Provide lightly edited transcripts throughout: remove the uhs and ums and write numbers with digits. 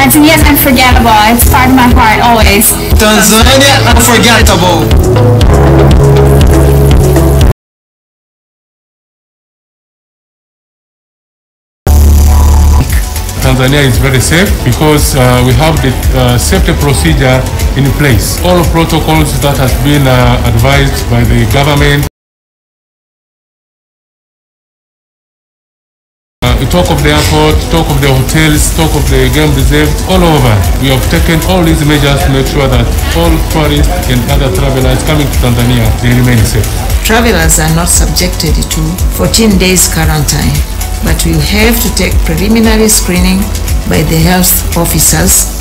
Tanzania is unforgettable. It's part of my heart always. Tanzania unforgettable. Tanzania is very safe because we have the safety procedure in place. All protocols that has been advised by the government. We talk of the airport, talk of the hotels, talk of the game reserve, all over. We have taken all these measures to make sure that all tourists and other travelers coming to Tanzania, they remain safe. Travelers are not subjected to 14 days quarantine, but will have to take preliminary screening by the health officers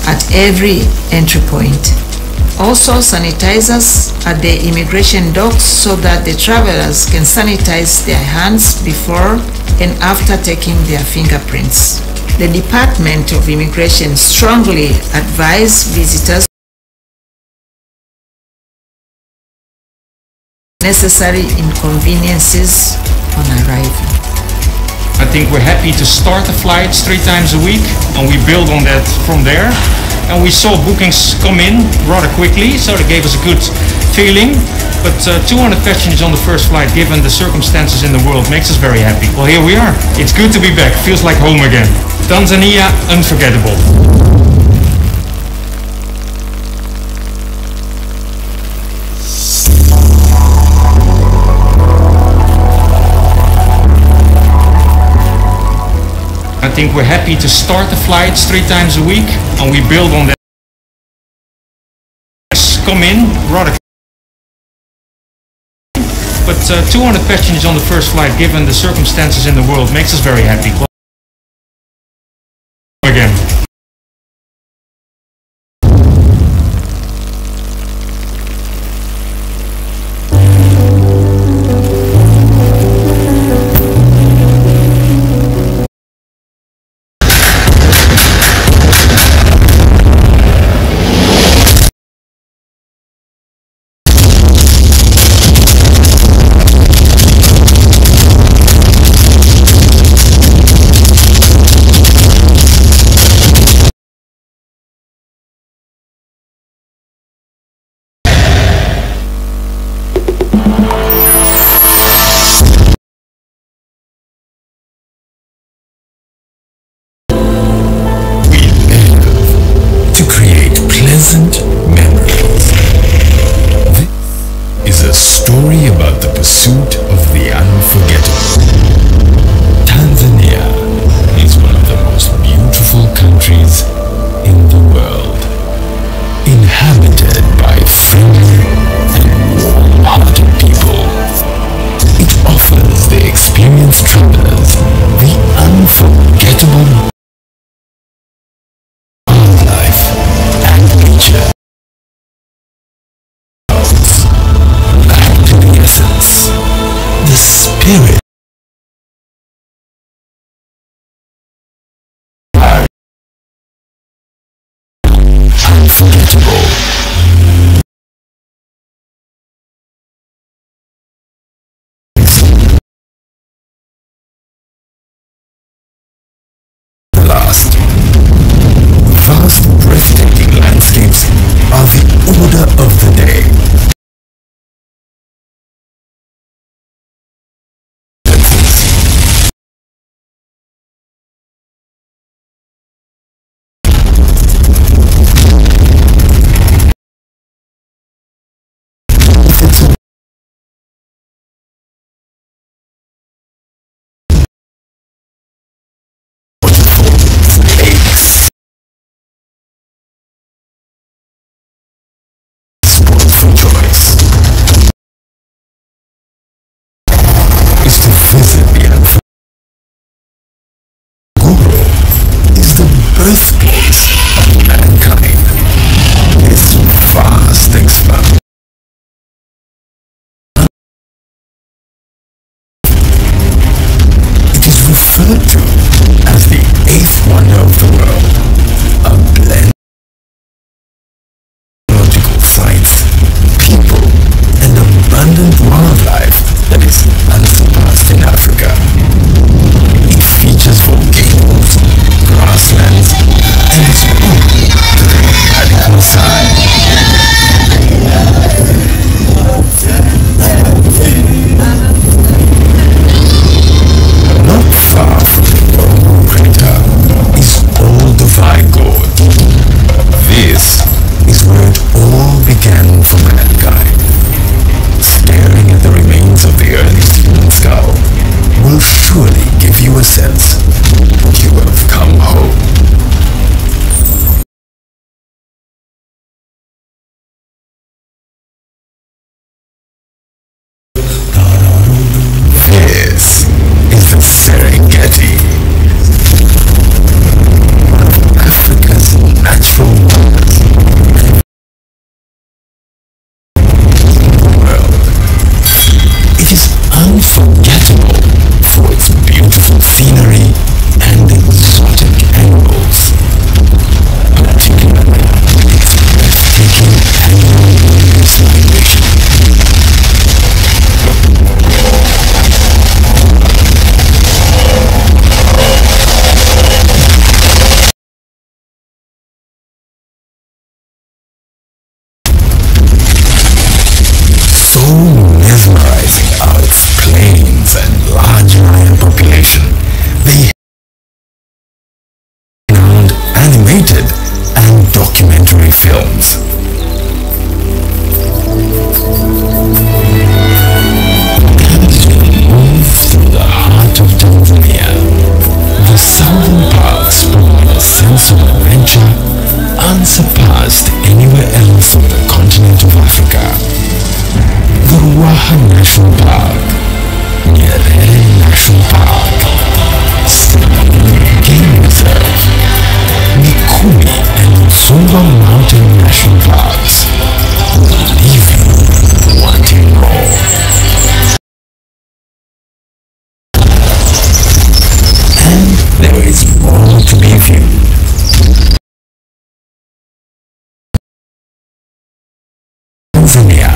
at every entry point. Also sanitizers at the immigration docks so that the travelers can sanitize their hands before and after taking their fingerprints. The Department of Immigration strongly advises visitors necessary inconveniences on arrival. I think we're happy to start the flights 3 times a week, and we build on that from there. And we saw bookings come in rather quickly, so that gave us a good feeling. But 200 passengers on the first flight, given the circumstances in the world, makes us very happy. Well, here we are. It's good to be back. Feels like home again. Tanzania, unforgettable. I think we're happy to start the flights 3 times a week, and we build on that. Come in rather, but 200 passengers on the first flight, given the circumstances in the world, makes us very happy. Again. Memories. This is a story about the pursuit of the unforgettable. Tanzania is one of the most beautiful countries in the world, inhabited by friendly and warm-hearted people. It offers the experienced travelers the unforgettable spirit. Unforgettable. Last. Vast, breathtaking landscapes are the order of the day. documentary films. As we move through the heart of Tanzania, the southern parts provide a sense of adventure unsurpassed anywhere else on the continent of Africa. The Ruaha National Park, Nyerere National Park, Salama Game Reserve, Mikumi and Uzinduzi Mountain National Parks will leave you wanting more. And there is more to be viewed. Tanzania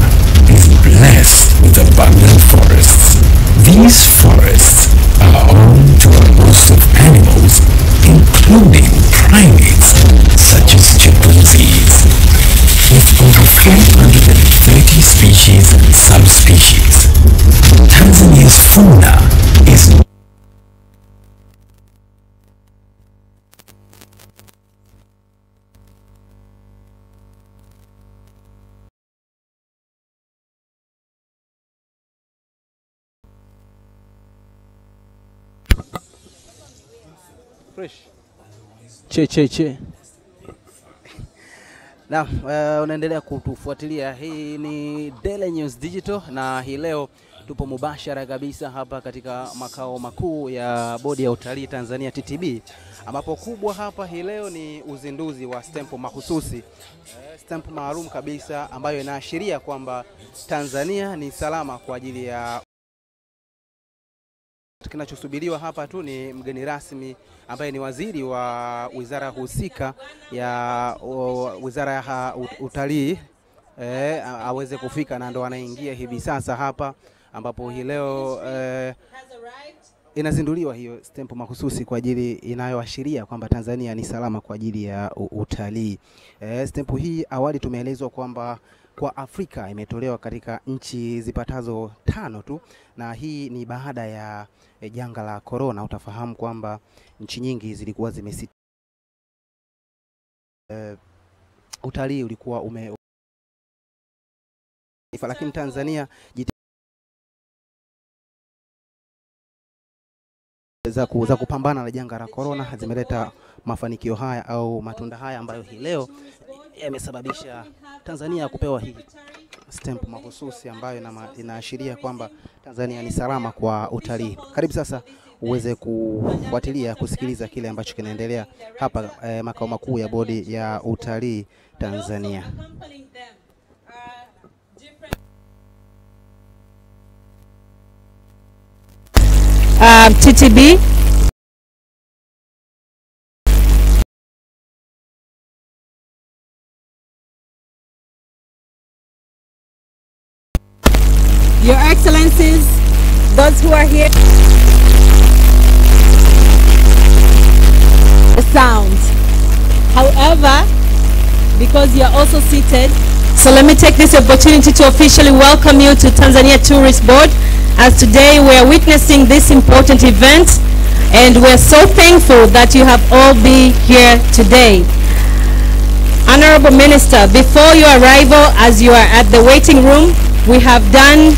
is blessed with abundant forests. These forests are home to a host of animals, including primates such as chimpanzees. With over 430 species and subspecies, Tanzania's fauna is fresh. Che. Na unaendelea kutufuatilia. Hii ni Daily News Digital na hii leo tupo mubashara kabisa hapa katika makao makuu ya Bodi ya Utalii Tanzania TTB, ambapo kubwa hapa hii leo ni uzinduzi wa stempu mahususi, stempu maalum kabisa ambayo inaashiria kwamba Tanzania ni salama kwa ajili ya. Kinachosubiriwa hapa tu ni mgeni rasmi ambaye ni waziri wa wizara husika ya wizara ya utalii aweze kufika, na ndo anaingia hivi sasa hapa, ambapo hii leo inazinduliwa hiyo stempu mahususi kwa ajili inayoashiria kwamba Tanzania ni salama kwa ajili ya utalii. Stempu hii awali tumeelezwa kwamba kwa Afrika imetolewa katika nchi zipatazo 5 tu, na hii ni baada ya janga la corona. Utafahamu kwamba nchi nyingi zilikuwa zimesita, utalii ulikuwa lakini Tanzania za kupambana na janga la corona zimeleta mafanikio haya au matunda haya ambayo hii leo yamesababisha Tanzania kupewa hii stempu mahususi ambayo inaashiria kwamba Tanzania ni salama kwa utalii. Karibu sasa uweze kufuatilia, kusikiliza kile ambacho kinaendelea hapa makao makuu ya Bodi ya Utalii Tanzania. TTB Your Excellencies, those who are here, the sound. However, because you are also seated, so let me take this opportunity to officially welcome you to Tanzania Tourist Board, as today we are witnessing this important event, and we are so thankful that you have all been here today. Honorable Minister, before your arrival, as you are at the waiting room, we have done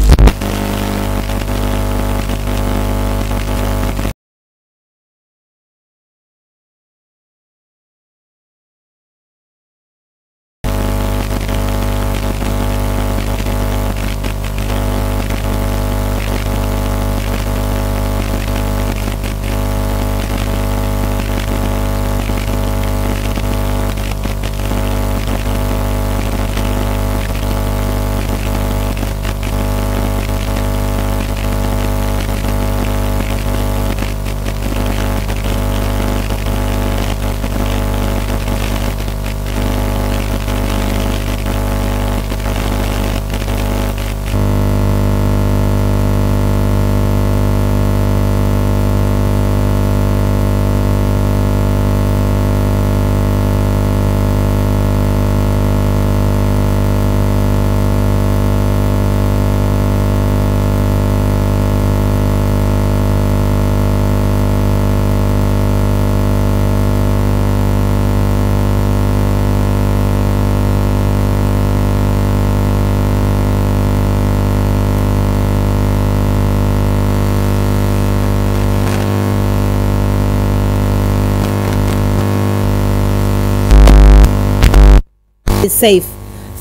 is safe.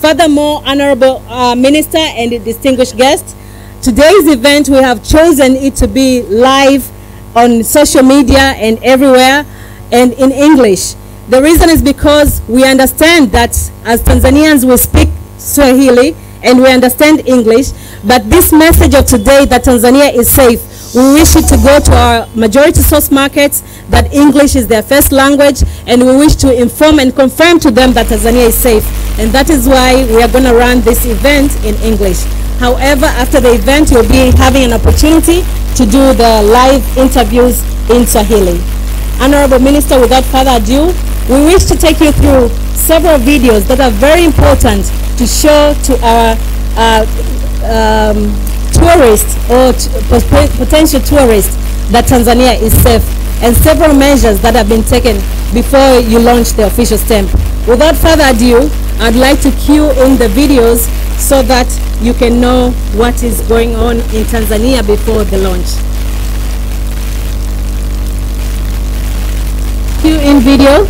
Furthermore, Honorable Minister and distinguished guests, today's event we have chosen it to be live on social media and everywhere and in English. The reason is because we understand that as Tanzanians we speak Swahili and we understand English, but this message of today that Tanzania is safe, we wish it to go to our majority source markets that English is their first language, and we wish to inform and confirm to them that Tanzania is safe. And that is why we are going to run this event in English. However, after the event, you'll be having an opportunity to do the live interviews in Swahili. Honorable Minister, without further ado, we wish to take you through several videos that are very important to show to our tourists or potential tourists that Tanzania is safe, and several measures that have been taken before you launch the official stamp. Without further ado, I'd like to cue in the videos so that you can know what is going on in Tanzania before the launch. Cue in video.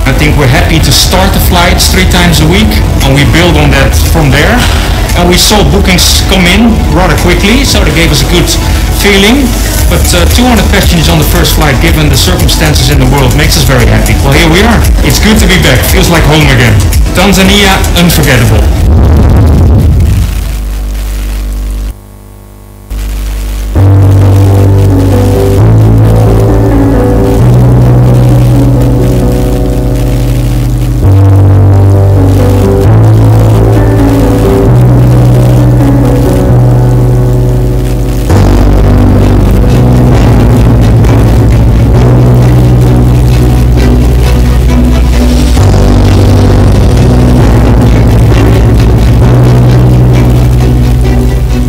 I think we're happy to start the flights 3 times a week, and we build on that from there. And we saw bookings come in rather quickly, so that gave us a good feeling. But 200 passengers on the first flight, given the circumstances in the world, makes us very happy. Well, here we are. It's good to be back. Feels like home again. Tanzania, unforgettable.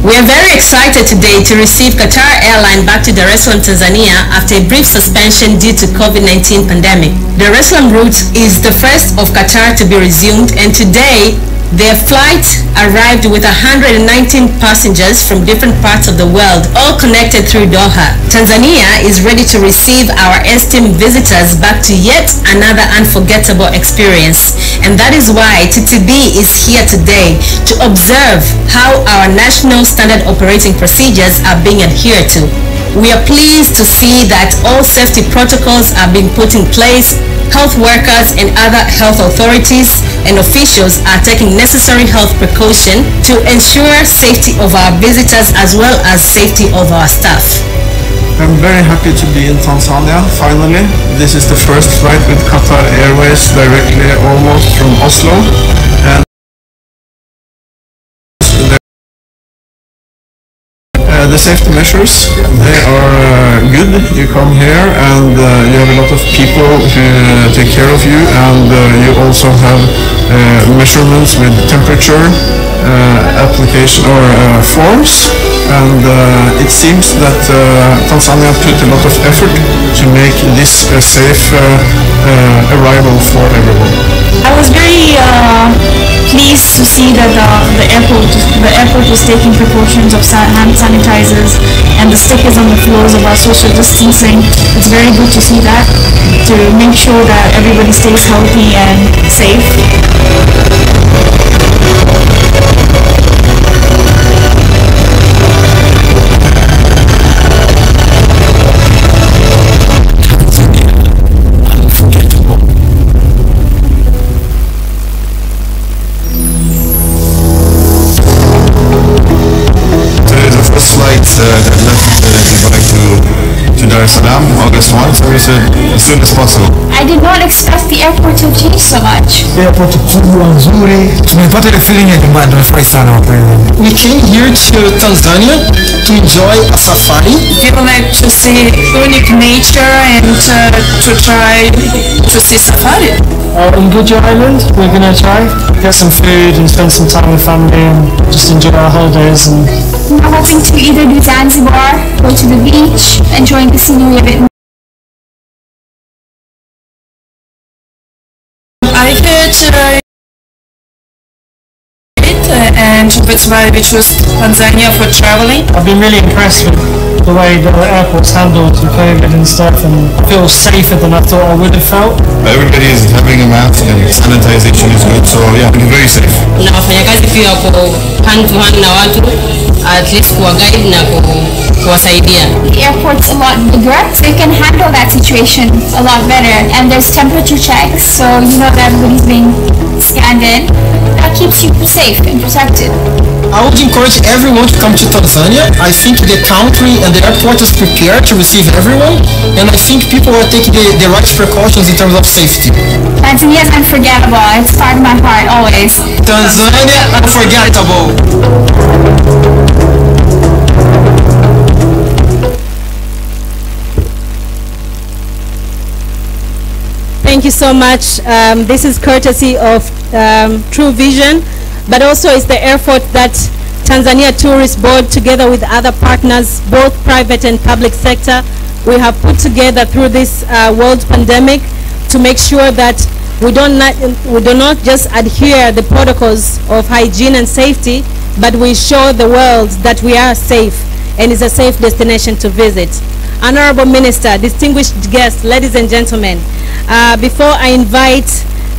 We are very excited today to receive Qatar Airline back to Dar es Salaam, Tanzania after a brief suspension due to COVID-19 pandemic. The Dar es Salaam route is the first of Qatar to be resumed, and today their flight arrived with 119 passengers from different parts of the world, all connected through Doha. Tanzania is ready to receive our esteemed visitors back to yet another unforgettable experience. And that is why TTB is here today to observe how our national standard operating procedures are being adhered to. We are pleased to see that all safety protocols are being put in place. Health workers and other health authorities and officials are taking necessary health precaution to ensure safety of our visitors as well as safety of our staff. I'm very happy to be in Tanzania, finally. This is the first flight with Qatar Airways directly almost from Oslo. And the safety measures, they are good. You come here and you have a lot of people who take care of you, and you also have measurements with temperature application or forms, and it seems that Tanzania put a lot of effort to make this a safe arrival for everyone. I was very pleased to see that the airport was taking precautions of hand sanitizers and the stickers on the floors of our social distancing. It's very good to see that, to make sure that everybody stays healthy and safe. That left Dubai to Dar es Salaam August 1, so we said as soon as possible. I did not expect the airport to have changed so much. Airport kubwa nzuri, tumepata ile feeling ya nyumbani, tumefurahi sana wapenzi. We came here to Tanzania to enjoy a safari. We would like to see unique nature and to try to see safari. In Guja Island, we're gonna try get some food and spend some time with family and just enjoy our holidays. And I'm hoping to either do Zanzibar, go to the beach, enjoying the scenery a bit more. I heard and that's why we chose Tanzania for traveling. I've been really impressed with the way the airport's handled with COVID and stuff, and I feel safer than I thought I would have felt. Everybody is having a mask and sanitization is good, so yeah, we're very safe. Na wafanyakazi pia wako hand to hand na watu, at least kuwa guide na kuwasaidia. The airport's a lot bigger, so you can handle that situation a lot better. And there's temperature checks, so you know that everybody's being scanned in. That keeps you safe and protected. I would encourage everyone to come to Tanzania. I think the country and the airport is prepared to receive everyone, and I think people are taking the right precautions in terms of safety. Tanzania is unforgettable. It's part of my heart always. Tanzania unforgettable. Thank you so much. This is courtesy of True Vision, but also it's the effort that Tanzania Tourist Board, together with other partners, both private and public sector, we have put together through this world pandemic to make sure that we do not just adhere the protocols of hygiene and safety, but we show the world that we are safe and it's a safe destination to visit. Honorable Minister, distinguished guests, ladies and gentlemen, before I invite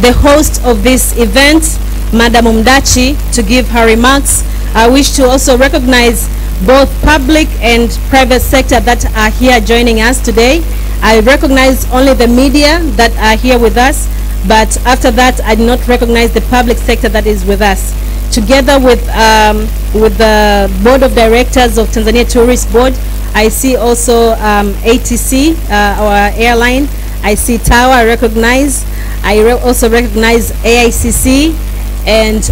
the host of this event, Madam Umdachi, to give her remarks, I wish to also recognize both public and private sector that are here joining us today. I recognize only the media that are here with us, but after that, I do not recognize the public sector that is with us. Together with the Board of Directors of Tanzania Tourist Board, I see also ATC, our airline. I see Tower, I recognize. I also recognize AICC, and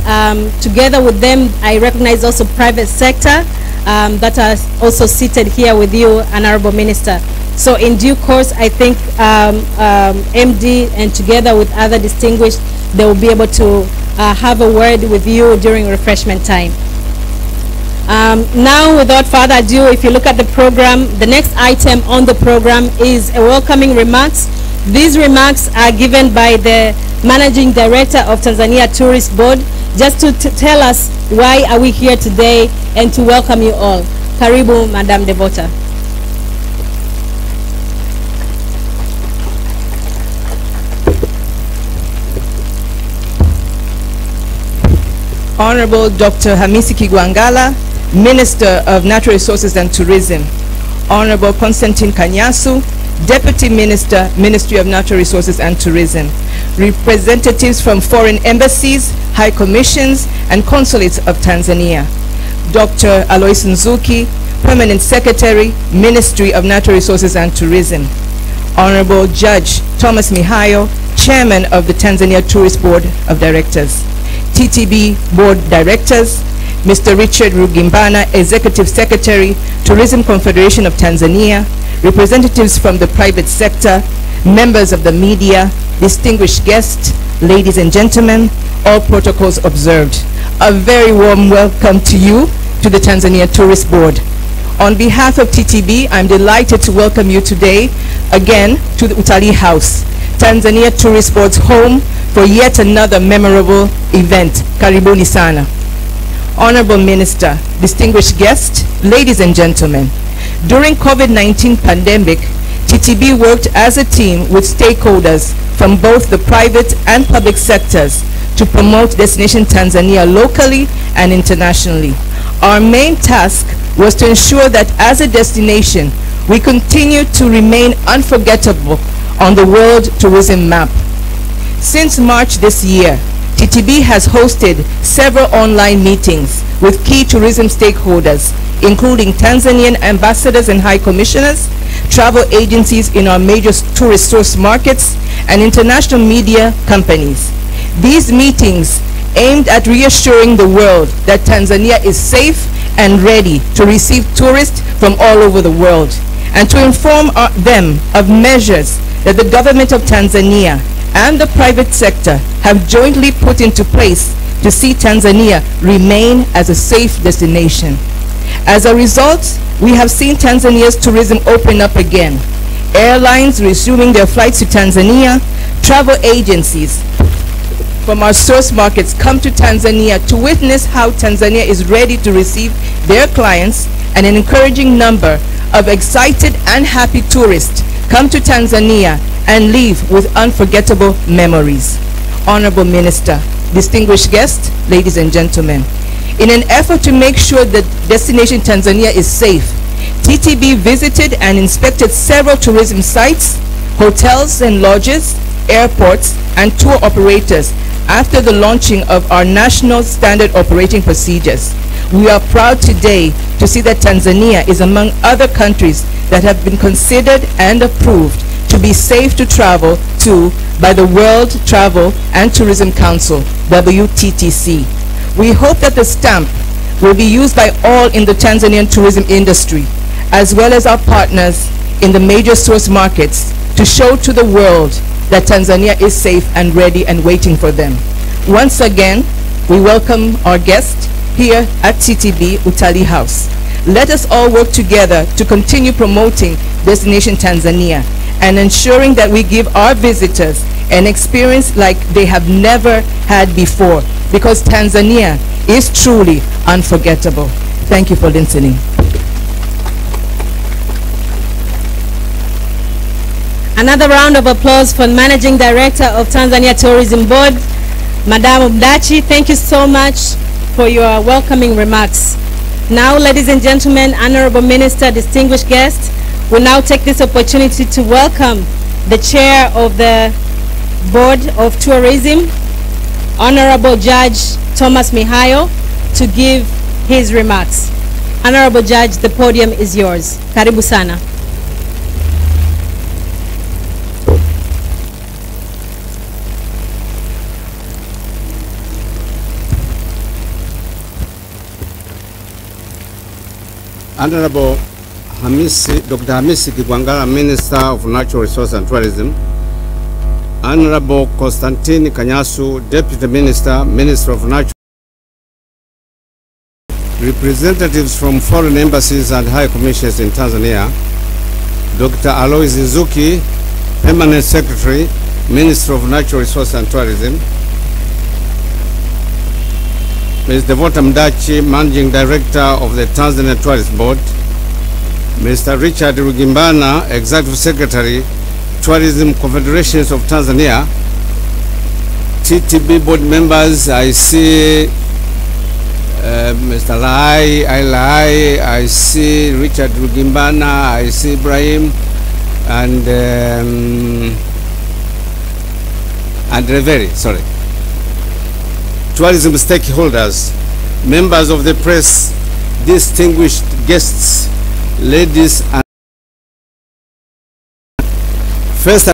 together with them, I recognize also private sector that are also seated here with you, Honorable Minister. So in due course, I think MD and together with other distinguished, they will be able to have a word with you during refreshment time. Now, without further ado, if you look at the program, the next item on the program is a welcoming remarks. These remarks are given by the Managing Director of Tanzania Tourist Board, just to tell us why are we here today and to welcome you all. Karibu, Madam Devota. Honorable Dr. Hamisi Kigwangalla, Minister of Natural Resources and Tourism. Honorable Constantine Kanyasu, Deputy Minister, Ministry of Natural Resources and Tourism. Representatives from foreign embassies, high commissions, and consulates of Tanzania. Dr. Alois Nzuki, Permanent Secretary, Ministry of Natural Resources and Tourism. Honorable Judge Thomas Mihayo, Chairman of the Tanzania Tourist Board of Directors. TTB Board Directors, Mr. Richard Rugimbana, Executive Secretary, Tourism Confederation of Tanzania, representatives from the private sector, members of the media, distinguished guests, ladies and gentlemen, all protocols observed. A very warm welcome to you to the Tanzania Tourist Board. On behalf of TTB, I'm delighted to welcome you today again to the Utalii House, Tanzania Tourist Board's home for yet another memorable event. Karibuni sana. Honorable Minister, distinguished guests, ladies and gentlemen, during COVID-19 pandemic, TTB worked as a team with stakeholders from both the private and public sectors to promote Destination Tanzania locally and internationally. Our main task was to ensure that as a destination, we continue to remain unforgettable on the world tourism map. Since March this year, TTB has hosted several online meetings with key tourism stakeholders, including Tanzanian ambassadors and high commissioners, travel agencies in our major tourist source markets, and international media companies. These meetings aimed at reassuring the world that Tanzania is safe and ready to receive tourists from all over the world, and to inform them of measures that the government of Tanzania and the private sector have jointly put into place to see Tanzania remain as a safe destination. As a result, we have seen Tanzania's tourism open up again. Airlines resuming their flights to Tanzania, travel agencies from our source markets come to Tanzania to witness how Tanzania is ready to receive their clients, and an encouraging number of excited and happy tourists come to Tanzania and leave with unforgettable memories. Honorable Minister, distinguished guests, ladies and gentlemen, in an effort to make sure that destination Tanzania is safe, TTB visited and inspected several tourism sites, hotels and lodges, airports, and tour operators after the launching of our national standard operating procedures. We are proud today to see that Tanzania is among other countries that have been considered and approved to be safe to travel to by the World Travel and Tourism Council, WTTC. We hope that the stamp will be used by all in the Tanzanian tourism industry, as well as our partners in the major source markets, to show to the world that Tanzania is safe and ready and waiting for them. Once again, we welcome our guest here at TTB Utalii House. Let us all work together to continue promoting Destination Tanzania and ensuring that we give our visitors an experience like they have never had before, because Tanzania is truly unforgettable. Thank you for listening. Another round of applause for Managing Director of Tanzania Tourism Board, Madam Mdachi. Thank you so much for your welcoming remarks. Now, ladies and gentlemen, Honorable Minister, distinguished guests, we'll now take this opportunity to welcome the Chair of the Board of Tourism, Honorable Judge Thomas Mihayo, to give his remarks. Honorable Judge, the podium is yours. Karibu sana. Honorable Dr. Hamisi Kigwangala, Minister of Natural Resources and Tourism, Honorable Constantine Kanyasu, Deputy Minister, Minister of Natural, representatives from foreign embassies and high commissions in Tanzania, Dr. Alois Nzuki, Permanent Secretary, Minister of Natural Resources and Tourism, Ms. Devota Mdachi, Managing Director of the Tanzania Tourist Board, Mr. Richard Rugimbana, Executive Secretary, Tourism Confederations of Tanzania, TTB board members, I see Mr. Lai, I see Richard Rugimbana, I see Ibrahim, and Reveri, sorry. Tourism stakeholders, members of the press, distinguished guests, ladies and first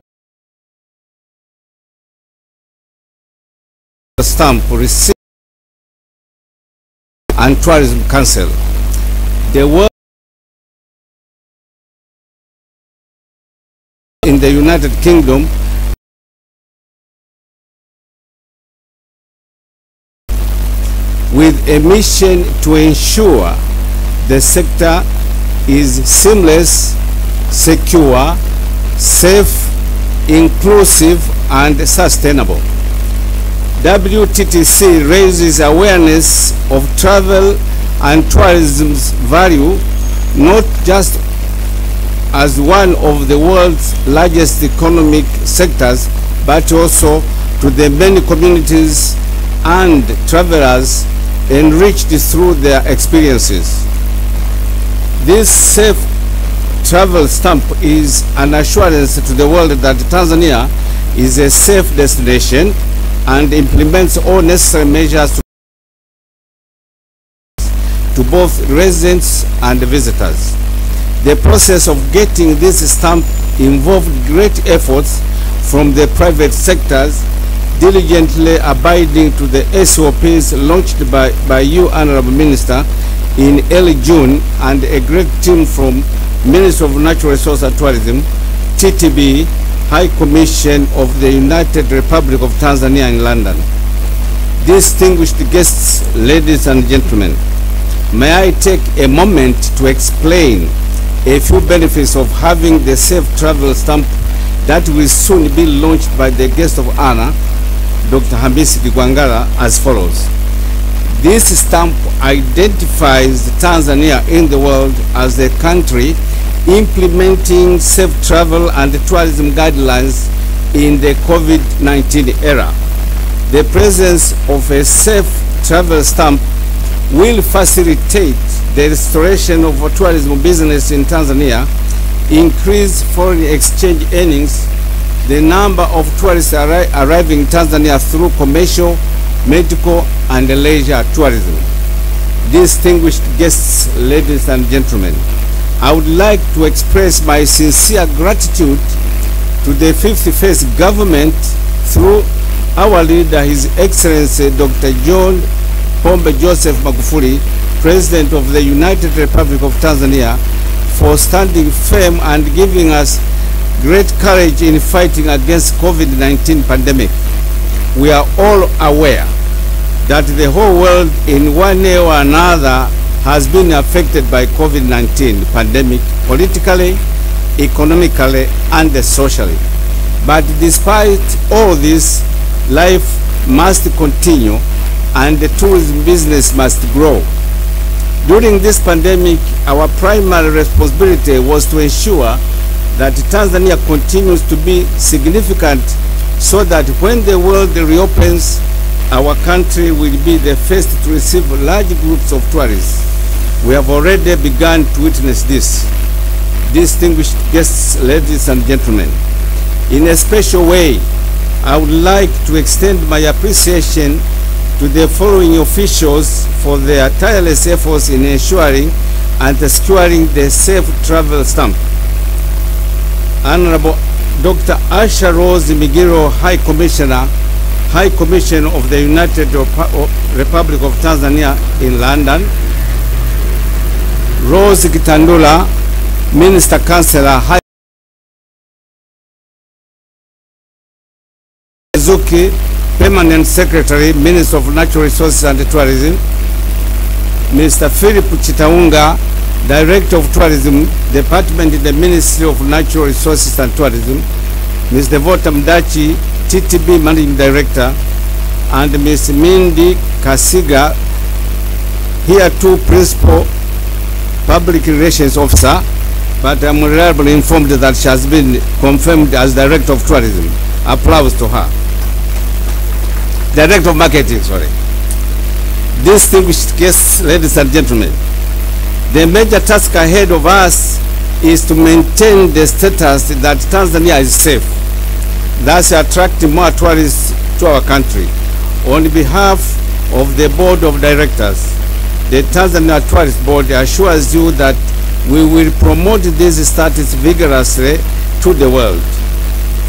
stamp received and Tourism Council. The work in the United Kingdom with a mission to ensure the sector is seamless, secure, safe, inclusive, and sustainable. WTTC raises awareness of travel and tourism's value, not just as one of the world's largest economic sectors, but also to the many communities and travelers enriched through their experiences. This safe travel stamp is an assurance to the world that Tanzania is a safe destination and implements all necessary measures to both residents and visitors. The process of getting this stamp involved great efforts from the private sectors, diligently abiding to the SOPs launched by you, Honorable Minister, in early June, and a great team from Ministry of Natural Resources and Tourism, TTB, High Commission of the United Republic of Tanzania in London. Distinguished guests, ladies and gentlemen, may I take a moment to explain a few benefits of having the safe travel stamp that will soon be launched by the guest of honor, Dr. Hamisi Kigwangalla, as follows. This stamp identifies Tanzania in the world as a country implementing safe travel and tourism guidelines in the COVID-19 era. The presence of a safe travel stamp will facilitate the restoration of tourism business in Tanzania, increase foreign exchange earnings, the number of tourists arriving in Tanzania through commercial, medical, and leisure tourism. Distinguished guests, ladies and gentlemen, I would like to express my sincere gratitude to the 51st government through our leader, His Excellency Dr. John Pombe Joseph Magufuli, President of the United Republic of Tanzania, for standing firm and giving us great courage in fighting against COVID-19 pandemic. We are all aware that the whole world in one way or another has been affected by COVID-19 pandemic politically, economically, and socially. But despite all this, life must continue and the tourism business must grow. During this pandemic, our primary responsibility was to ensure that Tanzania continues to be significant so that when the world reopens, our country will be the first to receive large groups of tourists. We have already begun to witness this. Distinguished guests, ladies and gentlemen, in a special way, I would like to extend my appreciation to the following officials for their tireless efforts in ensuring and securing the safe travel stamp. Honorable Dr. Asha Rose Migiro, High Commissioner of the United Republic of Tanzania in London. Rose Kitandula, Minister Councillor, High Zuki, Permanent Secretary, Minister of Natural Resources and Tourism. Mr. Philip Chitaunga, Director of Tourism, Department in the Ministry of Natural Resources and Tourism. Ms. Devota Mdachi, TTB Managing Director, and Ms. Mindy Kasiga, here too Principal Public Relations Officer, but I'm reliably informed that she has been confirmed as Director of Tourism. Applause to her. Director of Marketing, sorry. Distinguished guests, ladies and gentlemen, the major task ahead of us is to maintain the status that Tanzania is safe, thus attracting more tourists to our country. On behalf of the Board of Directors, the Tanzania Tourist Board assures you that we will promote this status vigorously to the world.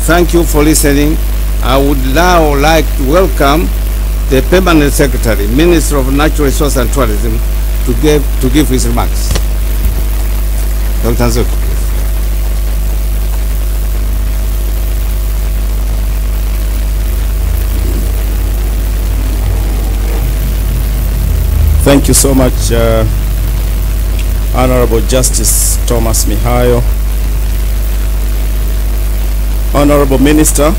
Thank you for listening. I would now like to welcome the Permanent Secretary, Minister of Natural Resources and Tourism, to give his remarks. Dr. Nzuki. Thank you so much, Honorable Justice Thomas Mihayo, Honorable Minister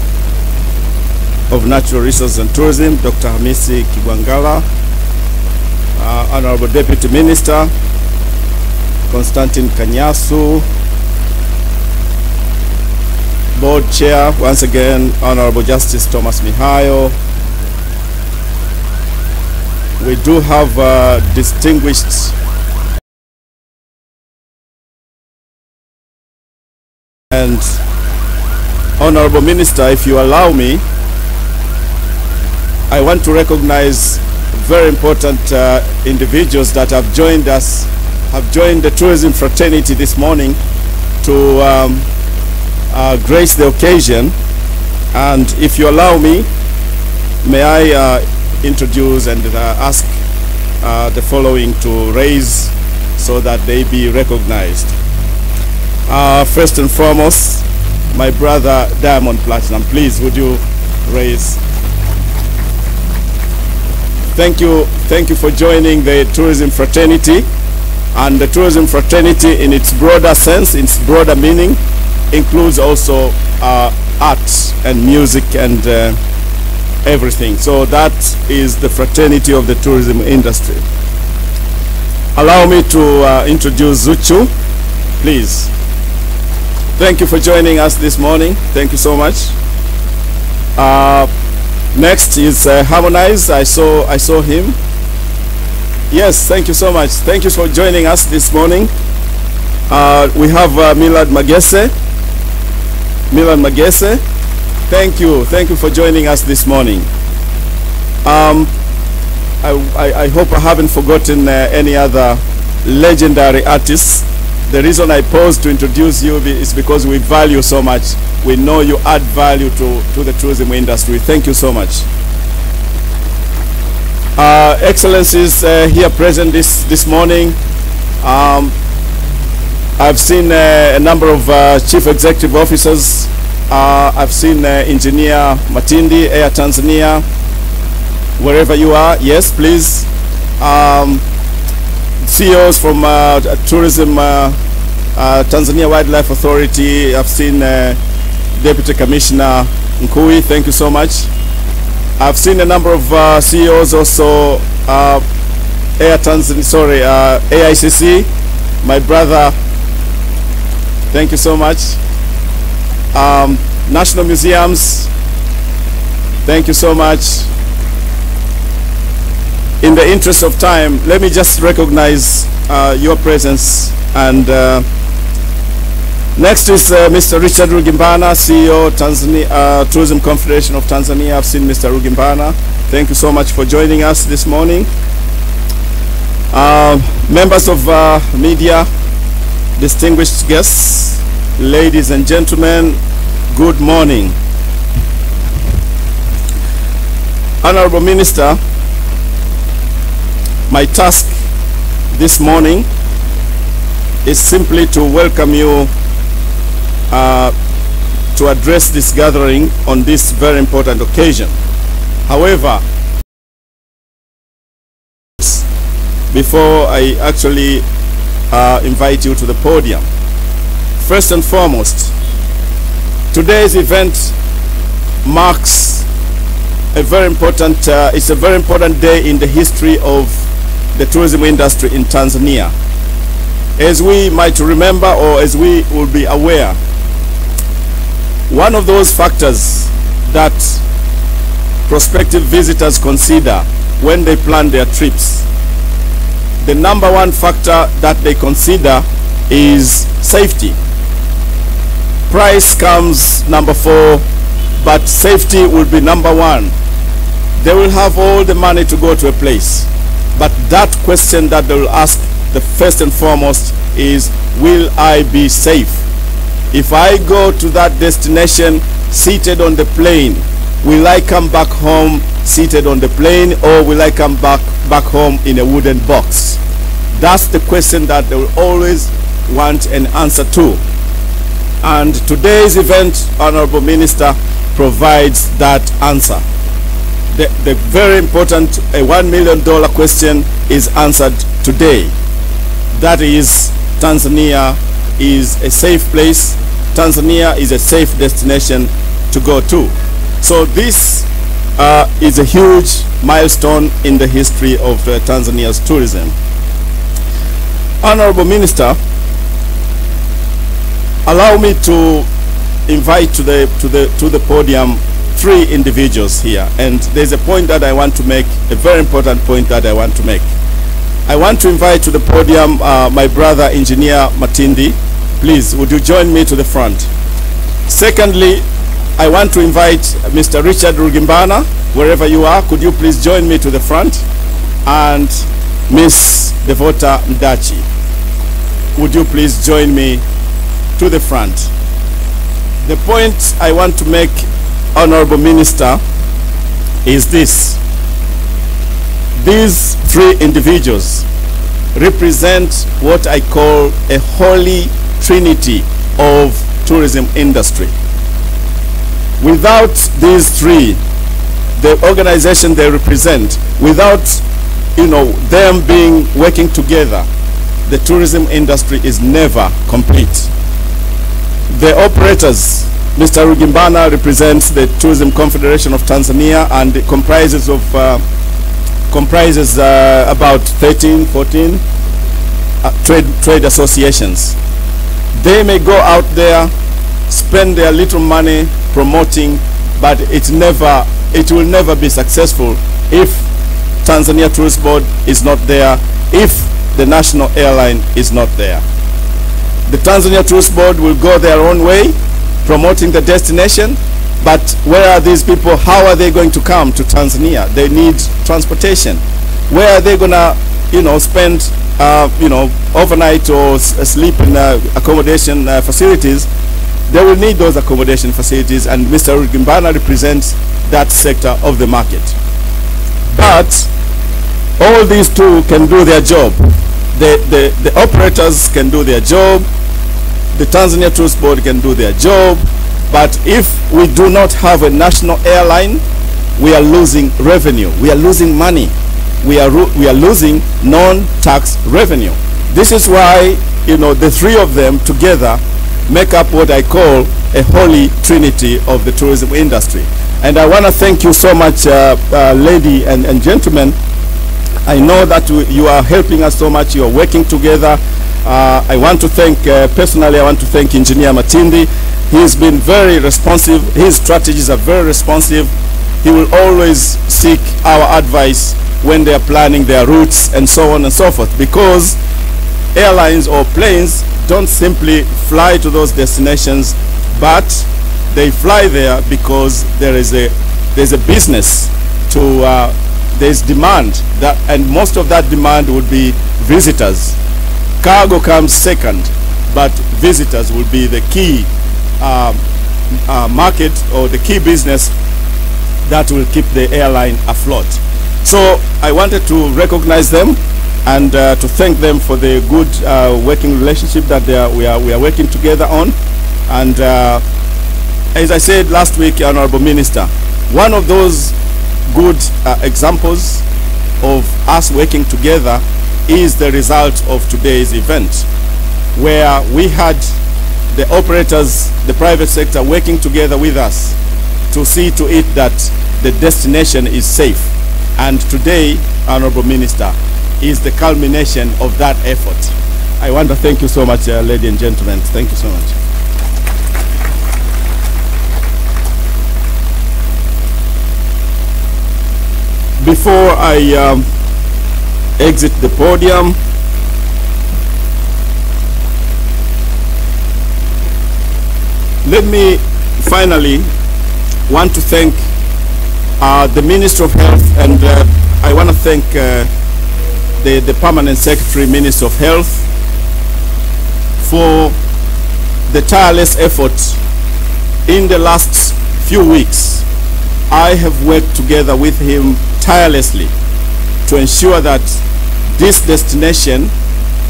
of Natural Resources and Tourism, Dr. Hamisi Kigwangalla, Honorable Deputy Minister, Constantine Kanyasu, Board Chair, once again, Honorable Justice Thomas Mihayo. We do have distinguished and Honorable Minister, if you allow me, I want to recognize very important individuals that have joined us, have joined the tourism fraternity this morning to grace the occasion. And if you allow me, may I introduce and ask the following to raise so that they be recognized. First and foremost, my brother Diamond Platinum, please would you raise? Thank you for joining the tourism fraternity. And the tourism fraternity in its broader sense, its broader meaning, includes also arts and music and everything. So that is the fraternity of the tourism industry. Allow me to introduce Zuchu, please. Thank you for joining us this morning. Thank you so much. Next is Harmonize. I saw him. Yes, thank you so much. Thank you for joining us this morning. We have Milad Magese. Milad Magese. Thank you for joining us this morning. I hope I haven't forgotten any other legendary artists. The reason I paused to introduce you is because we value so much. We know you add value to the tourism industry. Thank you so much. Excellencies here present this morning. I've seen a number of chief executive officers. I've seen Engineer Matindi, Air Tanzania, wherever you are. Yes, please. CEOs from Tourism, Tanzania Wildlife Authority. I've seen Deputy Commissioner Nkui. Thank you so much. I've seen a number of CEOs also. Air Tanzania, sorry, AICC. My brother. Thank you so much. National Museums. Thank you so much. In the interest of time, let me just recognize your presence. And next is Mr. Richard Rugimbana, CEO, Tanzania Tourism Confederation of Tanzania. I've seen Mr. Rugimbana. Thank you so much for joining us this morning. Members of media, distinguished guests, ladies and gentlemen, good morning. Honorable Minister, my task this morning is simply to welcome you to address this gathering on this very important occasion. However, before I actually invite you to the podium, first and foremost, today's event marks a very important, it's a very important day in the history of the tourism industry in Tanzania. As we might remember, or as we will be aware, one of those factors that prospective visitors consider when they plan their trips, the number one factor that they consider is safety. Price comes number 4, but safety will be number 1. They will have all the money to go to a place, but that question that they will ask, the first and foremost, is, will I be safe? If I go to that destination seated on the plane, will I come back home seated on the plane, or will I come back home in a wooden box? That's the question that they will always want an answer to. And today's event, Honorable Minister, provides that answer. The very important $1 million question is answered today. That is, Tanzania is a safe place. Tanzania is a safe destination to go to. So this is a huge milestone in the history of Tanzania's tourism. Honorable Minister, allow me to invite to the podium 3 individuals here, and there's a point that I want to make, a very important point that I want to make. I want to invite to the podium my brother, Engineer Matindi. Please, would you join me to the front? Secondly, I want to invite Mr. Richard Rugimbana, wherever you are, could you please join me to the front? And Miss Devota Mdachi, would you please join me to the front? The point I want to make, Honorable Minister, is this. These 3 individuals represent what I call a holy trinity of tourism industry. Without these 3, the organization they represent, without them working together, the tourism industry is never complete. The operators, Mr. Rugimbana represents the Tourism Confederation of Tanzania, and it comprises about 13, 14 trade associations. They may go out there, spend their little money promoting, but it will never be successful if Tanzania Tourist Board is not there, if the national airline is not there. The Tanzania Tourist Board will go their own way, promoting the destination, but where are these people? How are they going to come to Tanzania? They need transportation. Where are they gonna, spend, overnight or sleep in accommodation facilities? They will need those accommodation facilities, and Mr. Rugimbana represents that sector of the market. But all these two can do their job. The operators can do their job. The Tanzania Tourist Board can do their job, but if we do not have a national airline, we are losing revenue. We are losing money. We are losing non-tax revenue. This is why, the three of them together make up what I call a holy trinity of the tourism industry. And I want to thank you so much, ladies and gentlemen. I know that you are helping us so much. You are working together. I want to thank, personally, I want to thank Engineer Matindi. He's been very responsive. His strategies are very responsive. He will always seek our advice when they are planning their routes and so on and so forth, because airlines or planes don't simply fly to those destinations, but they fly there because there's a business to, there's demand, and most of that demand would be visitors. Cargo comes second, but visitors will be the key market or the key business that will keep the airline afloat. So I wanted to recognize them and to thank them for the good working relationship that we are working together on. And as I said last week, Honorable Minister, one of those good examples of us working together is the result of today's event, where we had the operators, the private sector, working together with us to see to it that the destination is safe. And today, Honorable Minister, is the culmination of that effort. I want to thank you so much, ladies and gentlemen. Thank you so much. Before I exit the podium, let me finally want to thank the Minister of Health, and I want to thank the Permanent Secretary, Minister of Health, for the tireless effort in the last few weeks. I have worked together with him tirelessly to ensure that this destination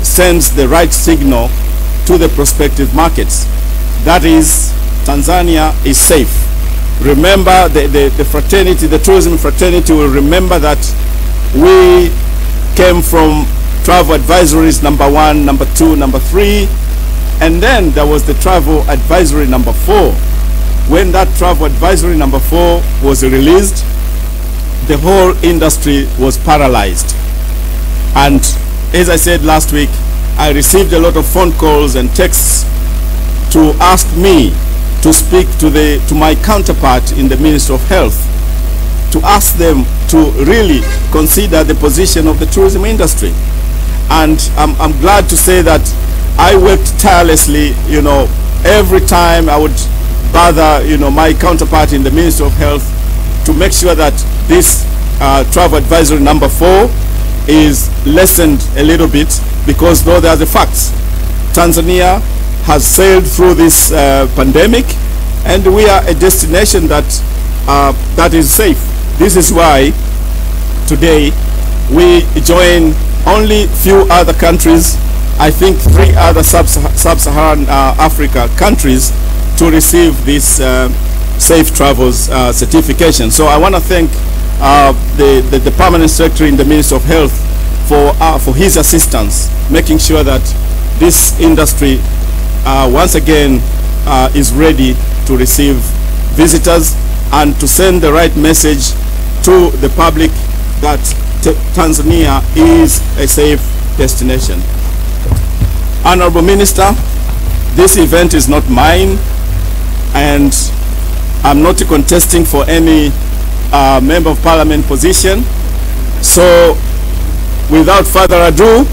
sends the right signal to the prospective markets. That is, Tanzania is safe. Remember, the fraternity, the tourism fraternity will remember that we came from travel advisories number 1, number 2, number 3, and then there was the travel advisory number 4. When that travel advisory number 4 was released, the whole industry was paralyzed. And as I said last week, I received a lot of phone calls and texts to ask me to speak to my counterpart in the Ministry of Health, to ask them to really consider the position of the tourism industry. And I'm glad to say that I worked tirelessly, every time I would bother, my counterpart in the Ministry of Health to make sure that this travel advisory number 4 is lessened a little bit, because though there are the facts, Tanzania has sailed through this pandemic, and we are a destination that is safe. This is why today we join only few other countries, I think 3 other sub-Saharan Africa countries, to receive this safe travels certification. So I want to thank the Permanent Secretary in the Ministry of Health for his assistance, making sure that this industry once again is ready to receive visitors and to send the right message to the public that Tanzania is a safe destination. Honorable Minister, this event is not mine, and I'm not contesting for any Member of Parliament position. So, without further ado,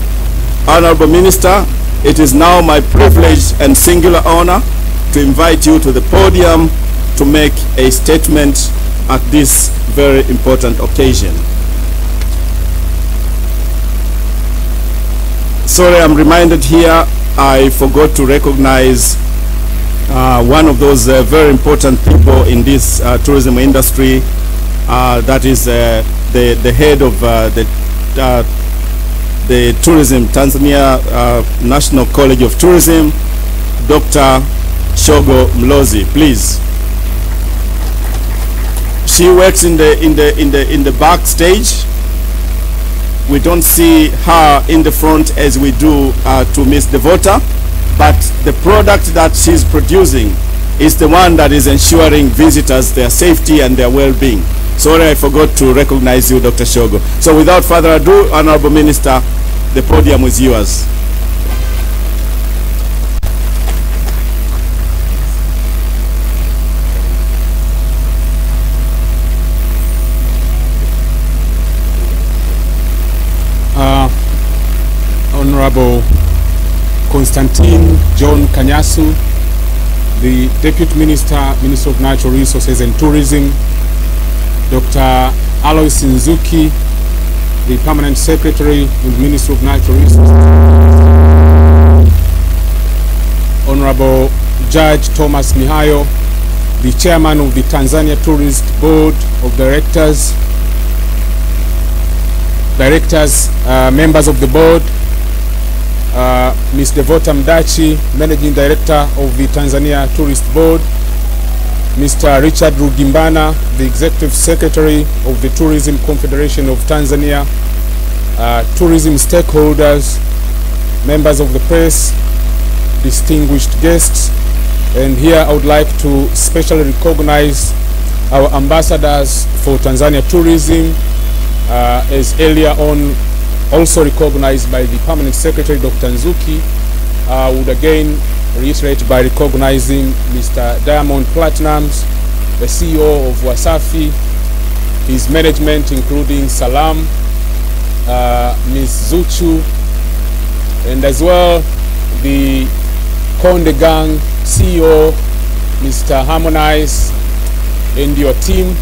Honorable Minister, it is now my privilege and singular honor to invite you to the podium to make a statement at this very important occasion. Sorry, I'm reminded here, I forgot to recognize one of those very important people in this tourism industry, that is the head of the Tourism, Tanzania National College of Tourism, Dr. Shogo Mlozi, please. She works in the backstage. We don't see her in the front as we do to Miss Devota, but the product that she's producing is the one that is ensuring visitors their safety and their well-being. Sorry, I forgot to recognize you, Dr. Shogo. So without further ado, Honorable Minister, the podium is yours. Honorable Constantine John Kanyasu, the Deputy Minister, Minister of Natural Resources and Tourism, Dr. Alois Nzuki, the Permanent Secretary in the Ministry of Natural Resources, Honorable Judge Thomas Mihayo, the Chairman of the Tanzania Tourist Board of Directors, members of the board, Ms. Devota Mdachi, Managing Director of the Tanzania Tourist Board, Mr. Richard Rugimbana, the Executive Secretary of the Tourism Confederation of Tanzania, tourism stakeholders, members of the press, distinguished guests, and here I would like to specially recognize our ambassadors for Tanzania tourism, as earlier on also recognized by the Permanent Secretary, Dr. Nzuki. I would again reiterate by recognizing Mr. Diamond Platinums, the CEO of Wasafi, his management including Salam, Ms. Zuchu, and as well the Konde Gang CEO, Mr. Harmonize, and your team.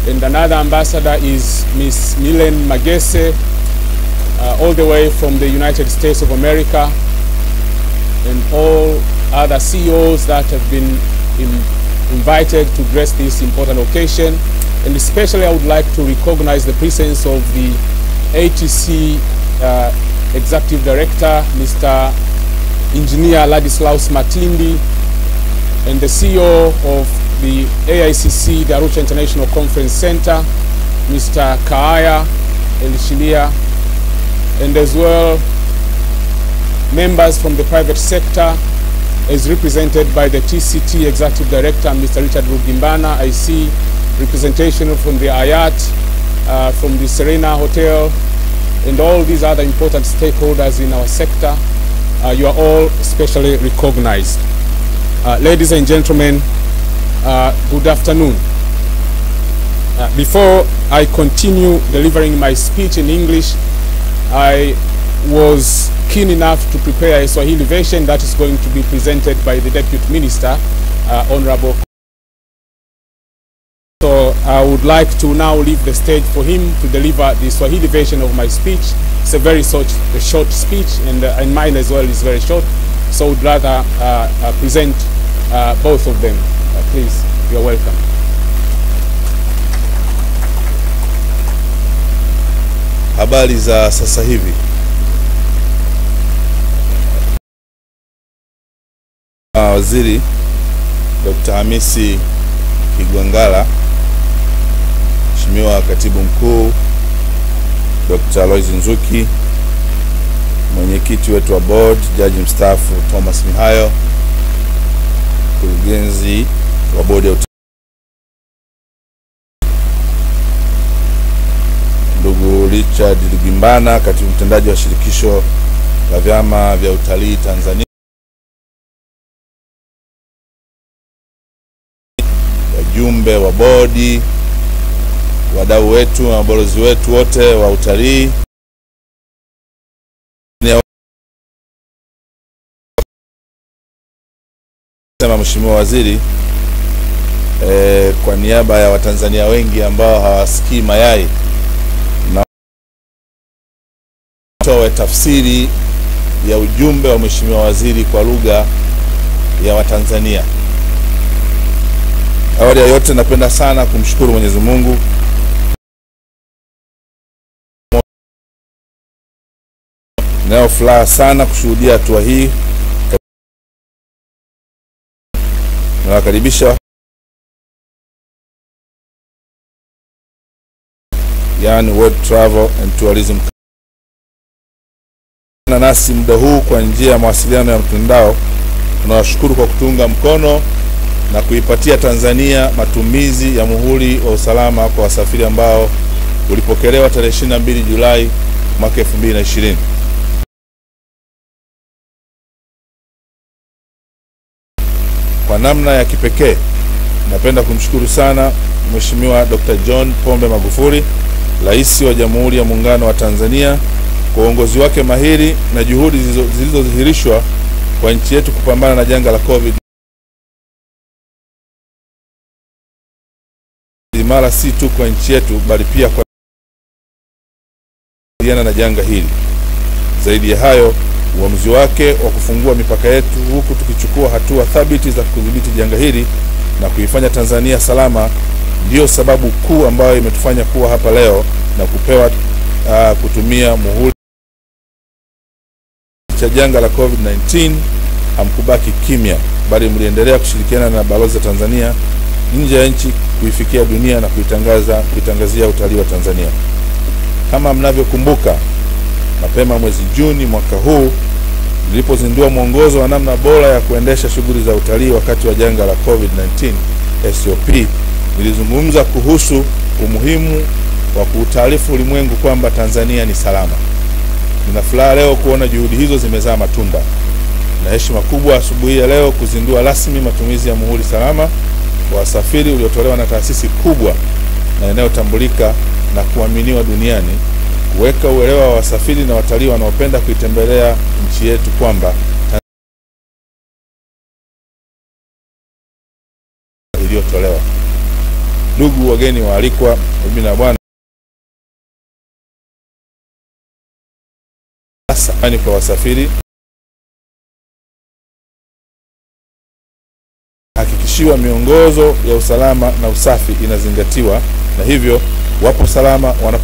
And another ambassador is Ms. Milen Magese, all the way from the United States of America, and all other CEOs that have been invited to grace this important occasion. And especially I would like to recognize the presence of the ATC Executive Director, Mr. Engineer Ladislaus Matindi, and the CEO of the AICC, the Arusha International Conference Center, Mr. Kaaya Elishilia, and as well members from the private sector as represented by the TCT Executive Director, Mr. Richard Rugimbana. I see representation from the Ayat, from the Serena Hotel, and all these other important stakeholders in our sector. You are all specially recognized. Ladies and gentlemen, good afternoon. Before I continue delivering my speech in English, I was keen enough to prepare a Swahili version that is going to be presented by the Deputy Minister, Honorable. So I would like to now leave the stage for him to deliver the Swahili version of my speech. It's a very short speech, and mine as well is very short. So I would rather present both of them. Please, you're welcome. Habari za sasa hivi. Waziri Dr. Hamisi Kigwangalla, Mheshimiwa Katibu Mkuu Dr. Alois Nzuki, mwenyekiti wetu wa board, Jaji mstaafu Thomas Mihayo, mkurugenzi wa bodi ya utalii, ndugu Richard Lugimbana, katibu mtendaji wa shirikisho la vyama vya utalii Tanzania, wajumbe wa bodi, wadau wetu na wabalozi wetu wote wa utalii, Mheshimiwa Waziri, kwa niaba ya Watanzania wengi ambao hawasikii mayai, na toa tafsiri ya ujumbe wa Mheshimiwa Waziri kwa lugha ya Watanzania. Awali ya yote, napenda sana kumshukuru Mwenyezi Mungu nao furaha sana kushuhudia hatua hii. Nawakaribisha yani World Travel and Tourism na nasi muda huu kwa njia ya mawasiliano ya mtandao. Tunawashukuru kwa kutunga mkono na kuipatia Tanzania matumizi ya muhuri wa usalama kwa wasafiri ambao ulipokelewa tarehe 22 Julai mwaka 2020. Kwa namna ya kipekee, napenda kumshukuru sana Mheshimiwa Dr. John Pombe Magufuli, Rais wa Jamhuri ya Muungano wa Tanzania, kwa uongozi wake mahiri na juhudi zilizodhihirishwa kwa nchi yetu kupambana na janga la COVID. Imara si tu kwa nchi yetu bali pia kwa na janga hili. Zaidi ya hayo, uamuzi wake wa kufungua mipaka yetu huku tukichukua hatua thabiti za kudhibiti janga hili na kuifanya Tanzania salama ndio sababu kuu ambayo imetufanya kuwa hapa leo na kupewa kutumia muhuri cha janga la COVID-19. Hamkubaki kimya, bali mliendelea kushirikiana na balozi za Tanzania nje ya nchi kuifikia dunia na kuitangazia utalii wa Tanzania. Kama mnavyokumbuka, mapema mwezi Juni mwaka huu nilipozindua mwongozo wa namna bora ya kuendesha shughuli za utalii wakati wa janga la COVID-19 SOP, nilizungumza kuhusu umuhimu wa kuutaarifu ulimwengu kwamba Tanzania ni salama. Nina furaha leo kuona juhudi hizo zimezaa matunda. Na heshima kubwa asubuhi ya leo kuzindua rasmi matumizi ya muhuri salama kwa wasafiri uliotolewa na taasisi kubwa na inayotambulika na kuaminiwa duniani, kuweka uelewa wa wasafiri na watalii wanaopenda kuitembelea nchi yetu kwamba iliyotolewa. Ndugu wageni waalikwa, bibi na bwana, sasa ni kwa wasafiri hakikishiwa miongozo ya usalama na usafi inazingatiwa, na hivyo wapo salama wanapo